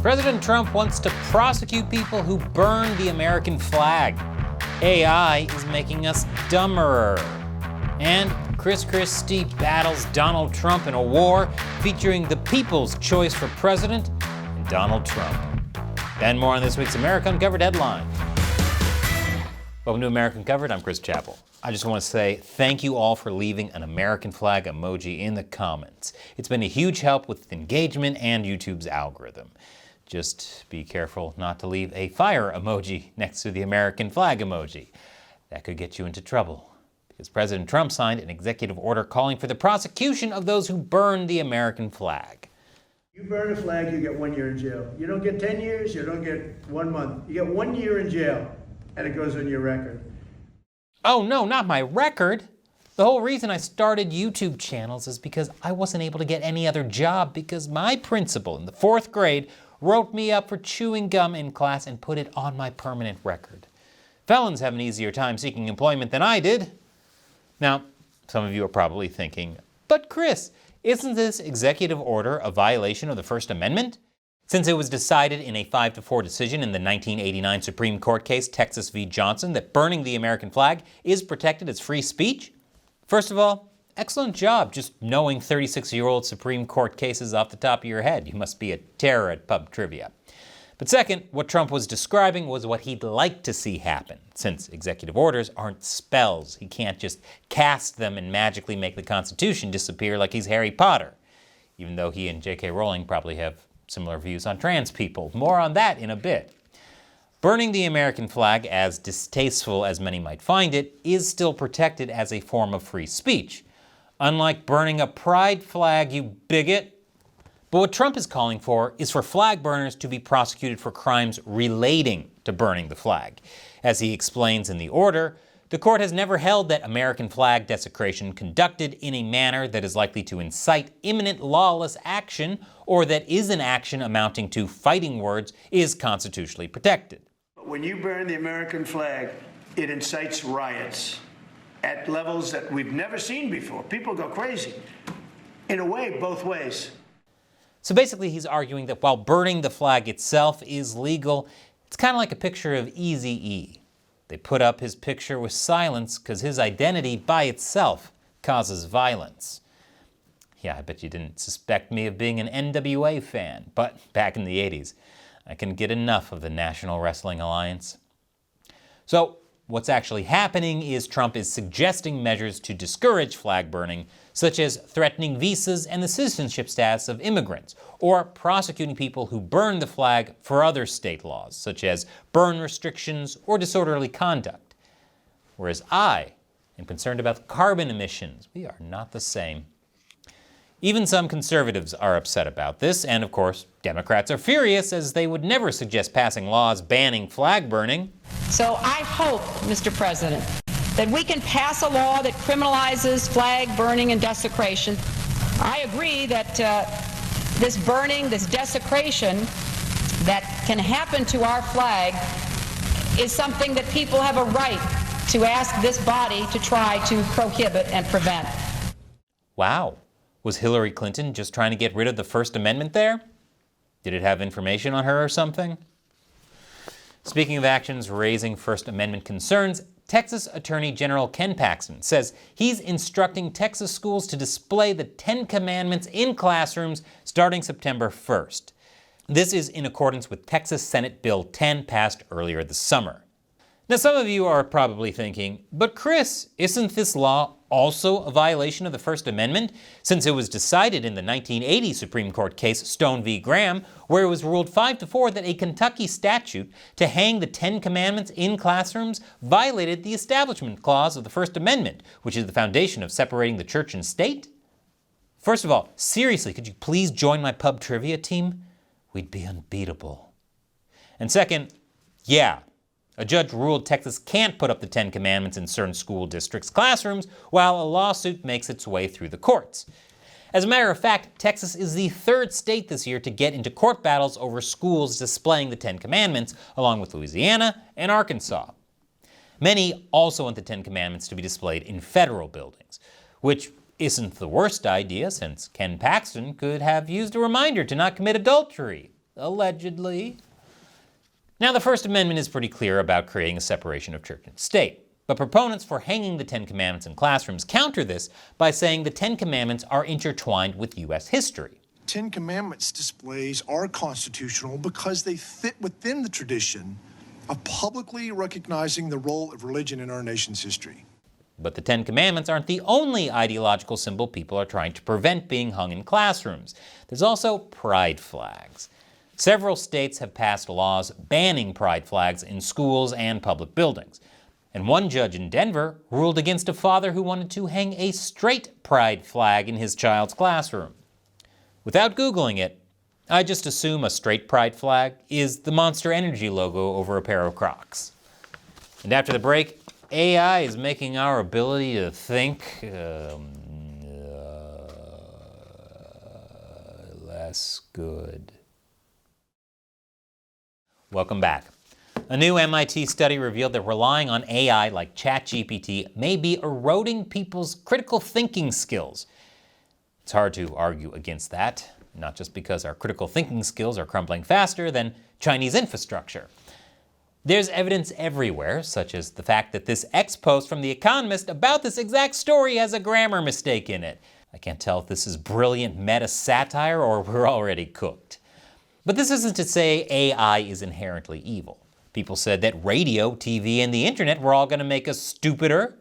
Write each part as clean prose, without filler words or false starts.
President Trump wants to prosecute people who burn the American flag. AI is making us dumber. And Chris Christie battles Donald Trump in a war featuring the people's choice for president and Donald Trump. And more on this week's America Uncovered headline. Welcome to America Uncovered. I'm Chris Chappell. I just want to say thank you all for leaving an American flag emoji in the comments. It's been a huge help with engagement and YouTube's algorithm. Just be careful not to leave a fire emoji next to the American flag emoji. That could get you into trouble, because President Trump signed an executive order calling for the prosecution of those who burn the American flag. You burn a flag, you get 1 year in jail. You don't get 10 years, you don't get 1 month. You get 1 year in jail, and it goes on your record. Oh no, not my record. The whole reason I started YouTube channels is because I wasn't able to get any other job because my principal in the 4th grade wrote me up for chewing gum in class and put it on my permanent record. Felons have an easier time seeking employment than I did. Now, some of you are probably thinking, but Chris, isn't this executive order a violation of the First Amendment? Since it was decided in a 5-4 decision in the 1989 Supreme Court case Texas v. Johnson that burning the American flag is protected as free speech? First of all, excellent job just knowing 36-year-old Supreme Court cases off the top of your head. You must be a terror at pub trivia. But second, what Trump was describing was what he'd like to see happen. Since executive orders aren't spells, he can't just cast them and magically make the Constitution disappear like he's Harry Potter. Even though he and J.K. Rowling probably have similar views on trans people. More on that in a bit. Burning the American flag, as distasteful as many might find it, is still protected as a form of free speech. Unlike burning a pride flag, you bigot. But what Trump is calling for is for flag burners to be prosecuted for crimes relating to burning the flag. As he explains in the order, the court has never held that American flag desecration conducted in a manner that is likely to incite imminent lawless action or that is an action amounting to fighting words is constitutionally protected. When you burn the American flag, it incites riots at levels that we've never seen before. People go crazy. In a way, both ways. So basically he's arguing that while burning the flag itself is legal, it's kind of like a picture of Eazy-E. They put up his picture with silence because his identity by itself causes violence. Yeah, I bet you didn't suspect me of being an NWA fan, but back in the 80s, I couldn't get enough of the National Wrestling Alliance. So what's actually happening is Trump is suggesting measures to discourage flag burning, such as threatening visas and the citizenship status of immigrants, or prosecuting people who burn the flag for other state laws, such as burn restrictions or disorderly conduct. Whereas I am concerned about carbon emissions. We are not the same. Even some conservatives are upset about this, and of course, Democrats are furious as they would never suggest passing laws banning flag burning. So I hope, Mr. President, that we can pass a law that criminalizes flag burning and desecration. I agree that this burning, this desecration that can happen to our flag is something that people have a right to ask this body to try to prohibit and prevent. Wow. Was Hillary Clinton just trying to get rid of the First Amendment there? Did it have information on her or something? Speaking of actions raising First Amendment concerns, Texas Attorney General Ken Paxton says he's instructing Texas schools to display the 10 Commandments in classrooms starting September 1st. This is in accordance with Texas Senate Bill 10 passed earlier this summer. Now some of you are probably thinking, but Chris, isn't this law also a violation of the First Amendment, since it was decided in the 1980 Supreme Court case Stone v. Graham, where it was ruled 5-4 that a Kentucky statute to hang the 10 Commandments in classrooms violated the Establishment Clause of the First Amendment, which is the foundation of separating the church and state? First of all, seriously, could you please join my pub trivia team? We'd be unbeatable. And second, yeah, a judge ruled Texas can't put up the 10 Commandments in certain school districts' classrooms while a lawsuit makes its way through the courts. As a matter of fact, Texas is the 3rd state this year to get into court battles over schools displaying the 10 Commandments, along with Louisiana and Arkansas. Many also want the 10 Commandments to be displayed in federal buildings, which isn't the worst idea since Ken Paxton could have used a reminder to not commit adultery. allegedly. Now, the First Amendment is pretty clear about creating a separation of church and state. But proponents for hanging the Ten Commandments in classrooms counter this by saying the Ten Commandments are intertwined with U.S. history. Ten Commandments displays are constitutional because they fit within the tradition of publicly recognizing the role of religion in our nation's history. But the Ten Commandments aren't the only ideological symbol people are trying to prevent being hung in classrooms. There's also pride flags. Several states have passed laws banning pride flags in schools and public buildings. And one judge in Denver ruled against a father who wanted to hang a straight pride flag in his child's classroom. Without Googling it, I just assume a straight pride flag is the Monster Energy logo over a pair of Crocs. And after the break, AI is making our ability to think less good. Welcome back. A new MIT study revealed that relying on AI like ChatGPT may be eroding people's critical thinking skills. It's hard to argue against that, not just because our critical thinking skills are crumbling faster than Chinese infrastructure. There's evidence everywhere, such as the fact that this X-post from The Economist about this exact story has a grammar mistake in it. I can't tell if this is brilliant meta-satire or we're already cooked. But this isn't to say AI is inherently evil. People said that radio, TV, and the internet were all going to make us stupider.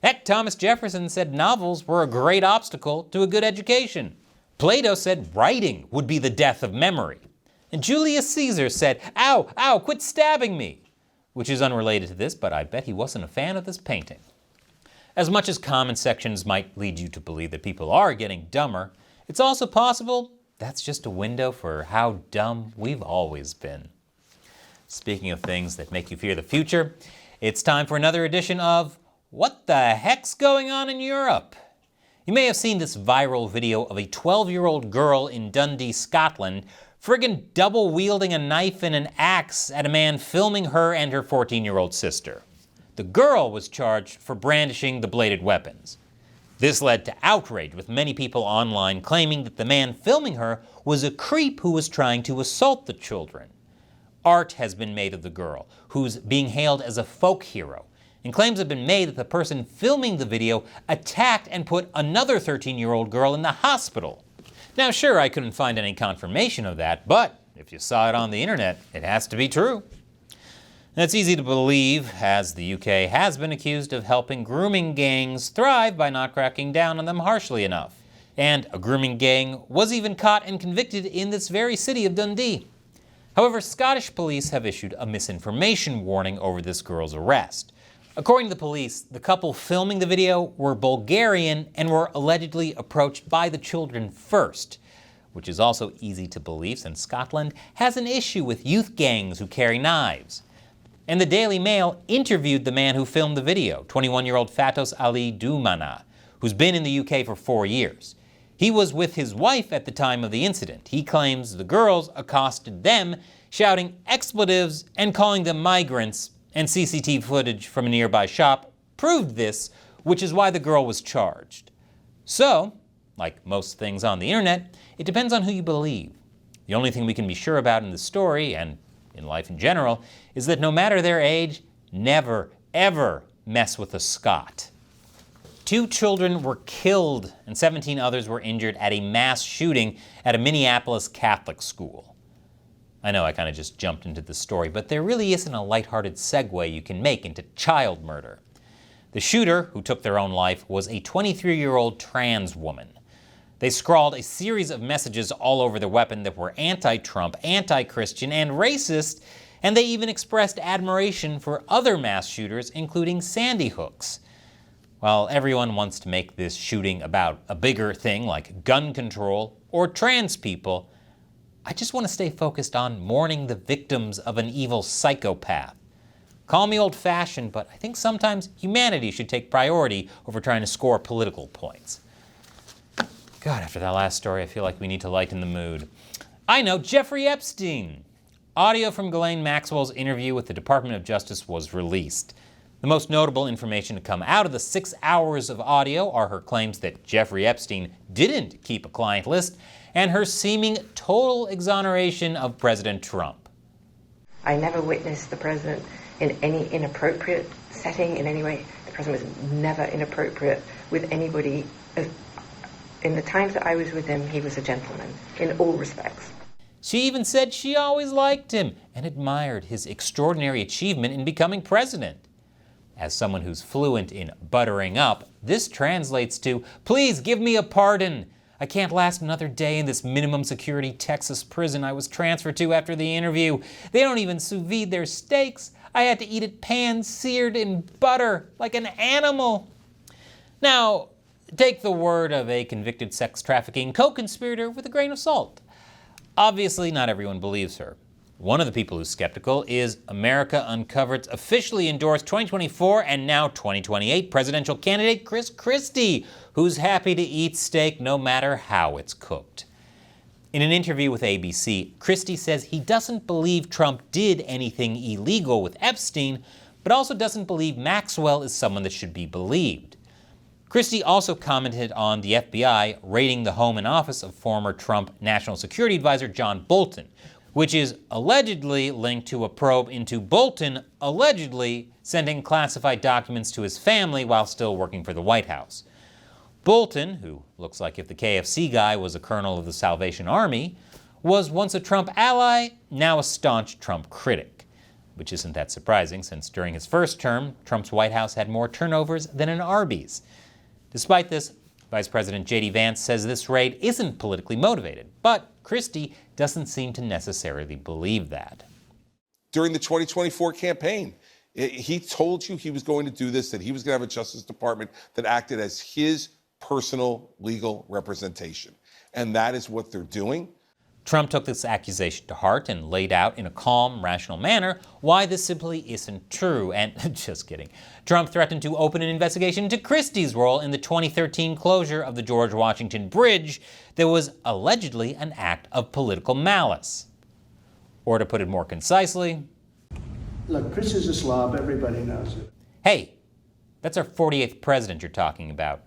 Heck, Thomas Jefferson said novels were a great obstacle to a good education. Plato said writing would be the death of memory. And Julius Caesar said, "Ow, ow, quit stabbing me," which is unrelated to this, but I bet he wasn't a fan of this painting. As much as comment sections might lead you to believe that people are getting dumber, it's also possible that's just a window for how dumb we've always been. Speaking of things that make you fear the future, it's time for another edition of What the Heck's Going On in Europe? You may have seen this viral video of a 12-year-old girl in Dundee, Scotland, friggin' double-wielding a knife and an axe at a man filming her and her 14-year-old sister. The girl was charged for brandishing the bladed weapons. This led to outrage, with many people online claiming that the man filming her was a creep who was trying to assault the children. Art has been made of the girl, who's being hailed as a folk hero, and claims have been made that the person filming the video attacked and put another 13-year-old girl in the hospital. Now sure, I couldn't find any confirmation of that, but if you saw it on the internet, it has to be true. And it's easy to believe, as the UK has been accused of helping grooming gangs thrive by not cracking down on them harshly enough. And a grooming gang was even caught and convicted in this very city of Dundee. However, Scottish police have issued a misinformation warning over this girl's arrest. According to the police, the couple filming the video were Bulgarian and were allegedly approached by the children first, which is also easy to believe since Scotland has an issue with youth gangs who carry knives. And the Daily Mail interviewed the man who filmed the video, 21-year-old Fatos Ali Doumana, who's been in the UK for 4 years. He was with his wife at the time of the incident. He claims the girls accosted them, shouting expletives and calling them migrants, and CCTV footage from a nearby shop proved this, which is why the girl was charged. So, like most things on the internet, it depends on who you believe. The only thing we can be sure about in the story, and in life in general, is that no matter their age, never, ever mess with a Scot. 2 children were killed and 17 others were injured at a mass shooting at a Minneapolis Catholic school. I know I kind of just jumped into the story, but there really isn't a lighthearted segue you can make into child murder. The shooter, who took their own life, was a 23-year-old trans woman. They scrawled a series of messages all over the weapon that were anti-Trump, anti-Christian, and racist, and they even expressed admiration for other mass shooters, including Sandy Hooks. While everyone wants to make this shooting about a bigger thing like gun control or trans people, I just want to stay focused on mourning the victims of an evil psychopath. Call me old-fashioned, but I think sometimes humanity should take priority over trying to score political points. God, after that last story, I feel like we need to lighten the mood. I know, Jeffrey Epstein! Audio from Ghislaine Maxwell's interview with the Department of Justice was released. The most notable information to come out of the 6 hours of audio are her claims that Jeffrey Epstein didn't keep a client list and her seeming total exoneration of President Trump. I never witnessed the president in any inappropriate setting in any way. The president was never inappropriate with anybody. In the times that I was with him, he was a gentleman in all respects. She even said she always liked him and admired his extraordinary achievement in becoming president. As someone who's fluent in buttering up, this translates to, "Please give me a pardon. I can't last another day in this minimum security Texas prison I was transferred to after the interview. They don't even sous vide their steaks. I had to eat it pan-seared in butter like an animal." Now, take the word of a convicted sex trafficking co-conspirator with a grain of salt. Obviously, not everyone believes her. One of the people who's skeptical is America Uncovered's officially endorsed 2024 and now 2028 presidential candidate Chris Christie, who's happy to eat steak no matter how it's cooked. In an interview with ABC, Christie says he doesn't believe Trump did anything illegal with Epstein, but also doesn't believe Maxwell is someone that should be believed. Christie also commented on the FBI raiding the home and office of former Trump National Security Advisor John Bolton, which is allegedly linked to a probe into Bolton allegedly sending classified documents to his family while still working for the White House. Bolton, who looks like if the KFC guy was a colonel of the Salvation Army, was once a Trump ally, now a staunch Trump critic. Which isn't that surprising, since during his first term, Trump's White House had more turnovers than an Arby's. Despite this, Vice President J.D. Vance says this raid isn't politically motivated, but Christie doesn't seem to necessarily believe that. During the 2024 campaign, he told you he was going to do this, that he was going to have a Justice Department that acted as his personal legal representation. And that is what they're doing. Trump took this accusation to heart and laid out in a calm, rational manner why this simply isn't true. And just kidding. Trump threatened to open an investigation into Christie's role in the 2013 closure of the George Washington Bridge that was allegedly an act of political malice. Or to put it more concisely, Look, Chris is a slob. Everybody knows it. hey, that's our 48th president you're talking about.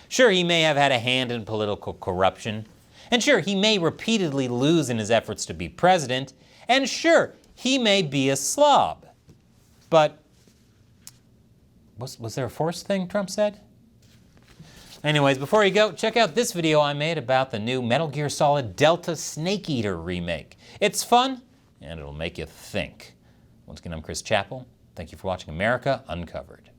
Sure, he may have had a hand in political corruption. And sure, he may repeatedly lose in his efforts to be president. And sure, he may be a slob. But was there a fourth thing Trump said? Anyways, before you go, check out this video I made about the new Metal Gear Solid Delta Snake Eater remake. It's fun, and it'll make you think. Once again, I'm Chris Chappell. Thank you for watching America Uncovered.